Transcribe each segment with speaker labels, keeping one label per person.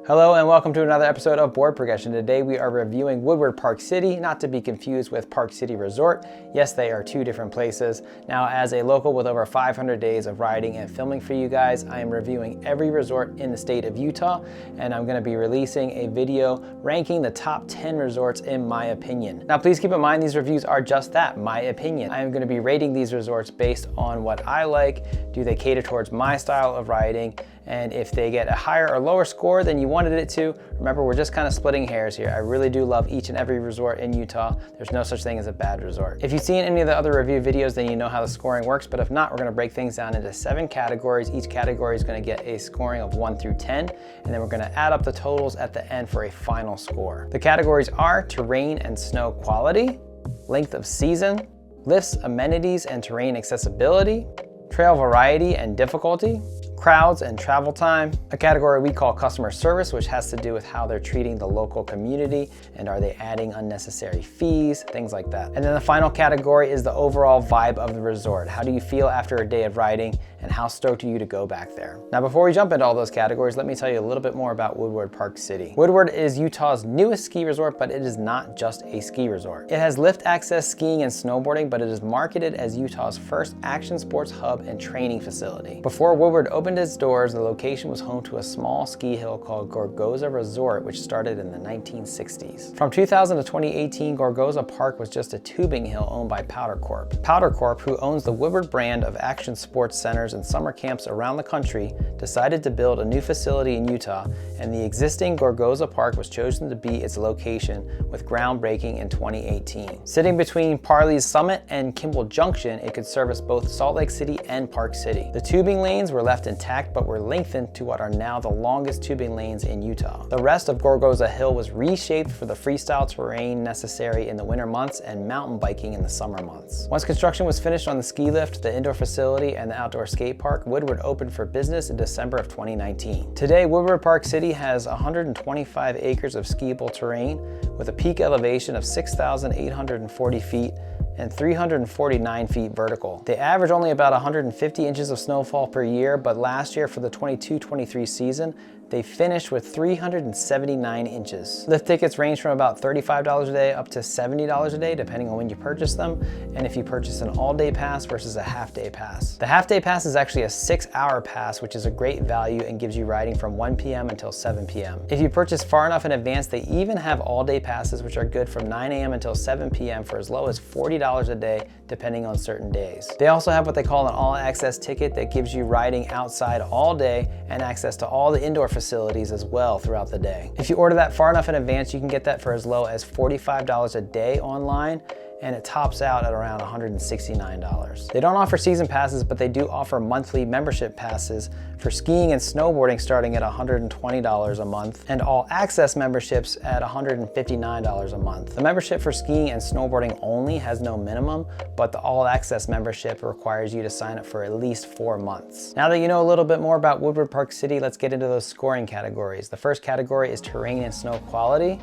Speaker 1: Hello and welcome to another episode of Board Progression. Today we are reviewing Woodward Park City, not to be confused with Park City Resort. Yes, they are two different places. Now, as a local with over 500 days of riding and filming for you guys, I am reviewing every resort in the state of Utah, and I'm going to be releasing a video ranking the top 10 resorts in my opinion. Now, please keep in mind these reviews are just that, my opinion. I am going to be rating these resorts based on what I like. Do they cater towards my style of riding? And if they get a higher or lower score than you wanted it to, remember, we're just kind of splitting hairs here. I really do love each and every resort in Utah. There's no such thing as a bad resort. If you've seen any of the other review videos, then you know how the scoring works. But if not, we're gonna break things down into 7 categories. Each category is gonna get a scoring of 1 through 10. And then we're gonna add up the totals at the end for a final score. The categories are terrain and snow quality, length of season, lifts, amenities, and terrain accessibility, trail variety and difficulty, crowds and travel time, a category we call customer service, which has to do with how they're treating the local community and are they adding unnecessary fees, things like that. And then the final category is the overall vibe of the resort. How do you feel after a day of riding and how stoked are you to go back there? Now, before we jump into all those categories, let me tell you a little bit more about Woodward Park City. Woodward is Utah's newest ski resort, but it is not just a ski resort. It has lift access skiing and snowboarding, but it is marketed as Utah's first action sports hub and training facility. Before Woodward opened its doors, the location was home to a small ski hill called Gorgoza Resort, which started in the 1960s. From 2000 to 2018, Gorgoza Park was just a tubing hill owned by Powder Corp. Powder Corp, who owns the Woodward brand of action sports centers and summer camps around the country, decided to build a new facility in Utah, and the existing Gorgoza Park was chosen to be its location with groundbreaking in 2018. Sitting between Parley's Summit and Kimball Junction, it could service both Salt Lake City and Park City. The tubing lanes were left intact but were lengthened to what are now the longest tubing lanes in Utah. The rest of Gorgoza Hill was reshaped for the freestyle terrain necessary in the winter months and mountain biking in the summer months. Once construction was finished on the ski lift, the indoor facility, and the outdoor skate park, Woodward opened for business in December of 2019. Today, Woodward Park City has 125 acres of skiable terrain with a peak elevation of 6,840 feet and 349 feet vertical. They average only about 150 inches of snowfall per year, but last year for the 22-23 season, they finished with 379 inches. Lift tickets range from about $35 a day up to $70 a day, depending on when you purchase them, and if you purchase an all-day pass versus a half-day pass. The half-day pass is actually a 6-hour pass, which is a great value and gives you riding from 1 p.m. until 7 p.m. If you purchase far enough in advance, they even have all-day passes, which are good from 9 a.m. until 7 p.m. for as low as $40 a day, depending on certain days. They also have what they call an all-access ticket that gives you riding outside all day and access to all the indoor facilities as well throughout the day. If you order that far enough in advance, you can get that for as low as $45 a day online, and it tops out at around $169. They don't offer season passes, but they do offer monthly membership passes for skiing and snowboarding starting at $120 a month, and all access memberships at $159 a month. The membership for skiing and snowboarding only has no minimum, but the all access membership requires you to sign up for at least 4 months. Now that you know a little bit more about Woodward Park City, let's get into those scoring categories. The first category is terrain and snow quality.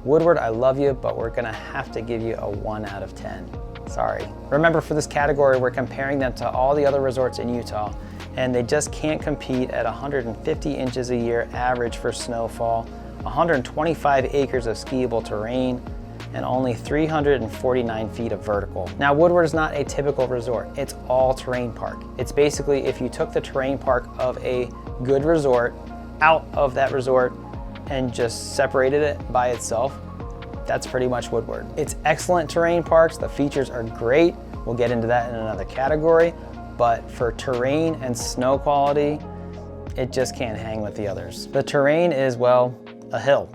Speaker 1: Woodward, I love you, but we're gonna have to give you a 1 out of 10. Sorry. Remember, for this category, we're comparing them to all the other resorts in Utah, and they just can't compete at 150 inches a year average for snowfall, 125 acres of skiable terrain, and only 349 feet of vertical. Now, Woodward is not a typical resort. It's all terrain park. It's basically if you took the terrain park of a good resort out of that resort and just separated it by itself, that's pretty much Woodward. It's excellent terrain parks. The features are great. We'll get into that in another category, but for terrain and snow quality, it just can't hang with the others. The terrain is, well, a hill.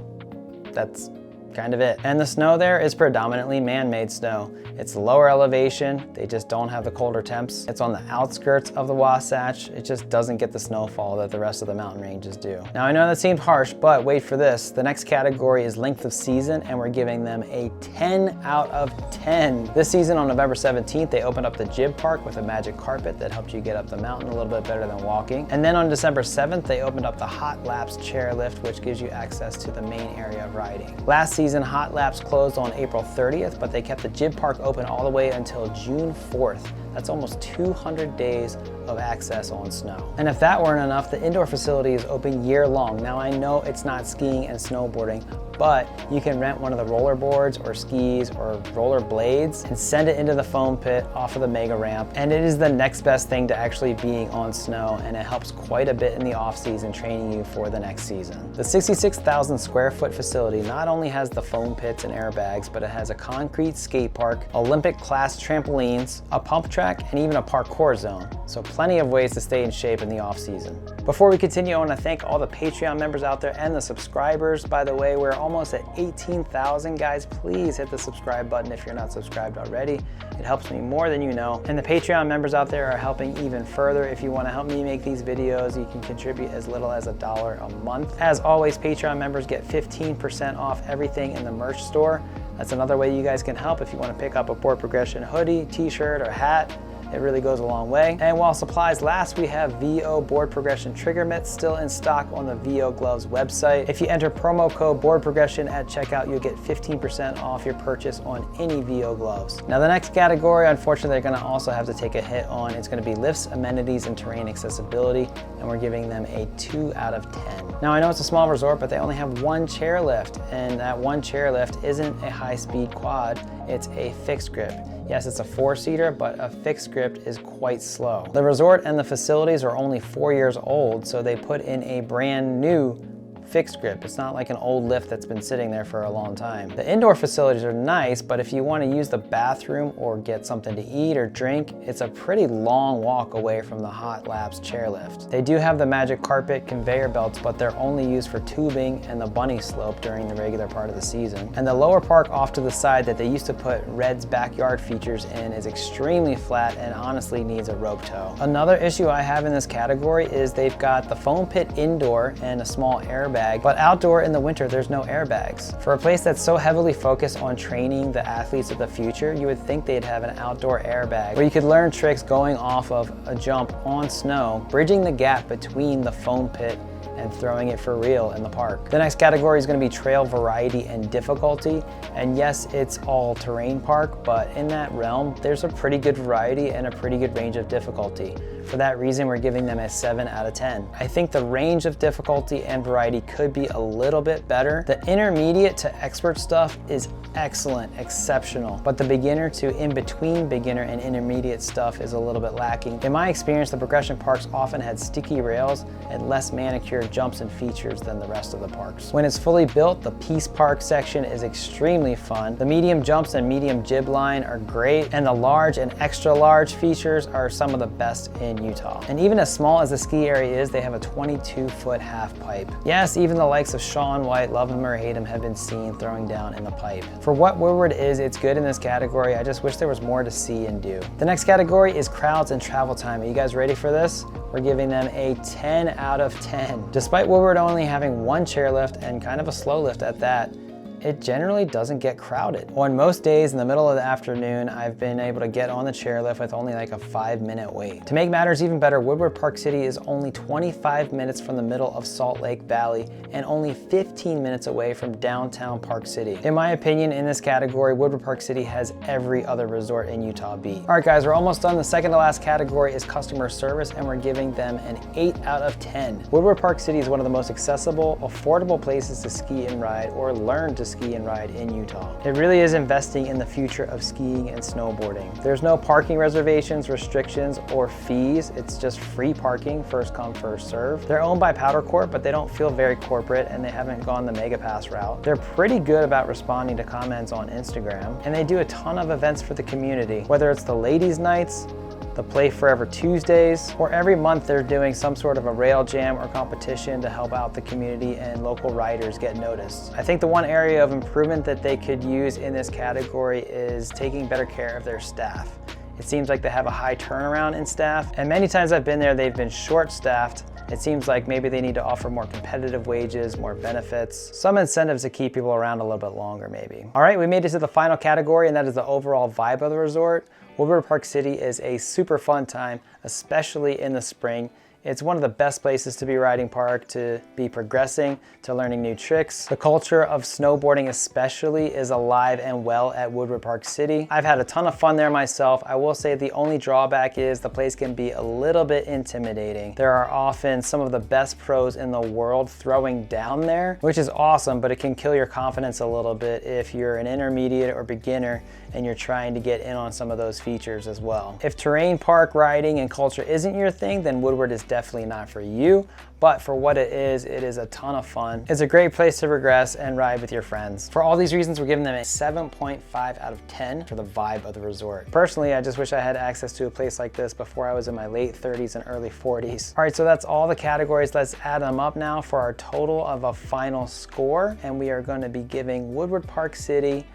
Speaker 1: That's kind of it. And the snow there is predominantly man-made snow. It's lower elevation, they just don't have the colder temps. It's on the outskirts of the Wasatch. It just doesn't get the snowfall that the rest of the mountain ranges do. Now, I know that seems harsh, but wait for this. The next category is length of season, and we're giving them a 10 out of 10. This season on November 17th, they opened up the Jib Park with a magic carpet that helped you get up the mountain a little bit better than walking. And then on December 7th, they opened up the Hot Laps chairlift, which gives you access to the main area of riding. Last season, off-season hot laps closed on April 30th, but they kept the Jib Park open all the way until June 4th. That's almost 200 days of access on snow. And if that weren't enough, the indoor facility is open year-long. Now I know it's not skiing and snowboarding, but you can rent one of the roller boards or skis or roller blades and send it into the foam pit off of the mega ramp. And it is the next best thing to actually being on snow, and it helps quite a bit in the off-season training you for the next season. The 66,000 square foot facility not only has the foam pits and airbags, but it has a concrete skate park, Olympic class trampolines, a pump track, and even a parkour zone. So plenty of ways to stay in shape in the off season. Before we continue, I want to thank all the Patreon members out there and the subscribers. By the way, we're almost at 18,000, guys. Please hit the subscribe button if you're not subscribed already. It helps me more than you know. And the Patreon members out there are helping even further. If you want to help me make these videos, you can contribute as little as $1 a month. As always, Patreon members get 15% off everything in the merch store. That's another way you guys can help if you want to pick up a Board Progression hoodie, t-shirt, or hat. It really goes a long way. And while supplies last, we have VO Board Progression trigger mitts still in stock on the VO Gloves website. If you enter promo code Board Progression at checkout, you'll get 15% off your purchase on any VO gloves. Now the next category, unfortunately, they're gonna also have to take a hit on. It's gonna be lifts, amenities, and terrain accessibility, and we're giving them a 2 out of 10. Now I know it's a small resort, but they only have one chairlift, and that one chairlift isn't a high-speed quad, it's a fixed grip. Yes, it's a 4-seater, but a fixed grip is quite slow. The resort and the facilities are only 4 years old, so they put in a brand new fixed grip. It's not like an old lift that's been sitting there for a long time. The indoor facilities are nice, but if you want to use the bathroom or get something to eat or drink, it's a pretty long walk away from the hot laps chairlift. They do have the magic carpet conveyor belts, but they're only used for tubing and the bunny slope during the regular part of the season. And the lower park off to the side that they used to put Red's backyard features in is extremely flat and honestly needs a rope tow. Another issue I have in this category is they've got the foam pit indoor and a small airbag, but outdoor in the winter, there's no airbags. For a place that's so heavily focused on training the athletes of the future, you would think they'd have an outdoor airbag where you could learn tricks going off of a jump on snow, bridging the gap between the foam pit and throwing it for real in the park. The next category is going to be trail variety and difficulty. And yes, it's all terrain park, but in that realm, there's a pretty good variety and a pretty good range of difficulty. For that reason, we're giving them a 7 out of 10. I think the range of difficulty and variety could be a little bit better. The intermediate to expert stuff is excellent, exceptional, but the beginner to in-between beginner and intermediate stuff is a little bit lacking. In my experience, the progression parks often had sticky rails and less manicured jumps and features than the rest of the parks. When it's fully built, the Peace Park section is extremely fun. The medium jumps and medium jib line are great, and the large and extra large features are some of the best in Utah. And even as small as the ski area is, they have a 22-foot half pipe. Yes, even the likes of Shaun White, love him or hate him, have been seen throwing down in the pipe. For what Woodward is, it's good in this category. I just wish there was more to see and do. The next category is crowds and travel time. Are you guys ready for this? We're giving them a 10 out of 10. Despite Woodward only having one chairlift and kind of a slow lift at that, it generally doesn't get crowded. On most days in the middle of the afternoon, I've been able to get on the chairlift with only like a 5-minute wait. To make matters even better, Woodward Park City is only 25 minutes from the middle of Salt Lake Valley and only 15 minutes away from downtown Park City. In my opinion, in this category, Woodward Park City has every other resort in Utah beat. All right, guys, we're almost done. The second to last category is customer service, and we're giving them an 8 out of 10. Woodward Park City is one of the most accessible, affordable places to ski and ride or learn to ski and ride in Utah. It really is investing in the future of skiing and snowboarding. There's no parking reservations, restrictions, or fees. It's just free parking, first come, first serve. They're owned by Powder Court, but they don't feel very corporate and they haven't gone the Mega Pass route. They're pretty good about responding to comments on Instagram, and they do a ton of events for the community, whether it's the ladies' nights, the Play Forever Tuesdays, or every month they're doing some sort of a rail jam or competition to help out the community and local riders get noticed. I think the one area of improvement that they could use in this category is taking better care of their staff. It seems like they have a high turnaround in staff, and many times I've been there, they've been short-staffed. It seems like maybe they need to offer more competitive wages, more benefits, some incentives to keep people around a little bit longer maybe. All right, we made it to the final category, and that is the overall vibe of the resort. Woodward Park City is a super fun time, especially in the spring. It's one of the best places to be riding park, to be progressing, to learning new tricks. The culture of snowboarding especially is alive and well at Woodward Park City. I've had a ton of fun there myself. I will say the only drawback is the place can be a little bit intimidating. There are often some of the best pros in the world throwing down there, which is awesome, but it can kill your confidence a little bit if you're an intermediate or beginner and you're trying to get in on some of those features as well. If terrain park riding and culture isn't your thing, then Woodward is definitely not for you. But for what it is a ton of fun. It's a great place to progress and ride with your friends. For all these reasons, we're giving them a 7.5 out of 10 for the vibe of the resort. Personally, I just wish I had access to a place like this before I was in my late 30s and early 40s. All right, so that's all the categories. Let's add them up now for our total of a final score. And we are going to be giving Woodward Park City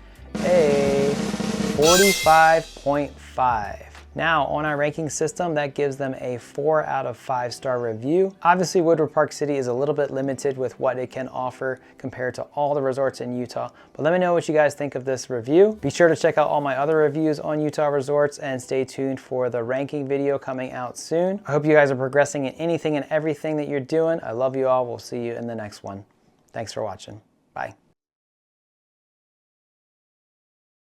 Speaker 1: a 45.5. Now, on our ranking system, that gives them a 4 out of 5-star review. Obviously, Woodward Park City is a little bit limited with what it can offer compared to all the resorts in Utah, but let me know what you guys think of this review. Be sure to check out all my other reviews on Utah resorts and stay tuned for the ranking video coming out soon. I hope you guys are progressing in anything and everything that you're doing. I love you all. We'll see you in the next one. Thanks for watching. Bye.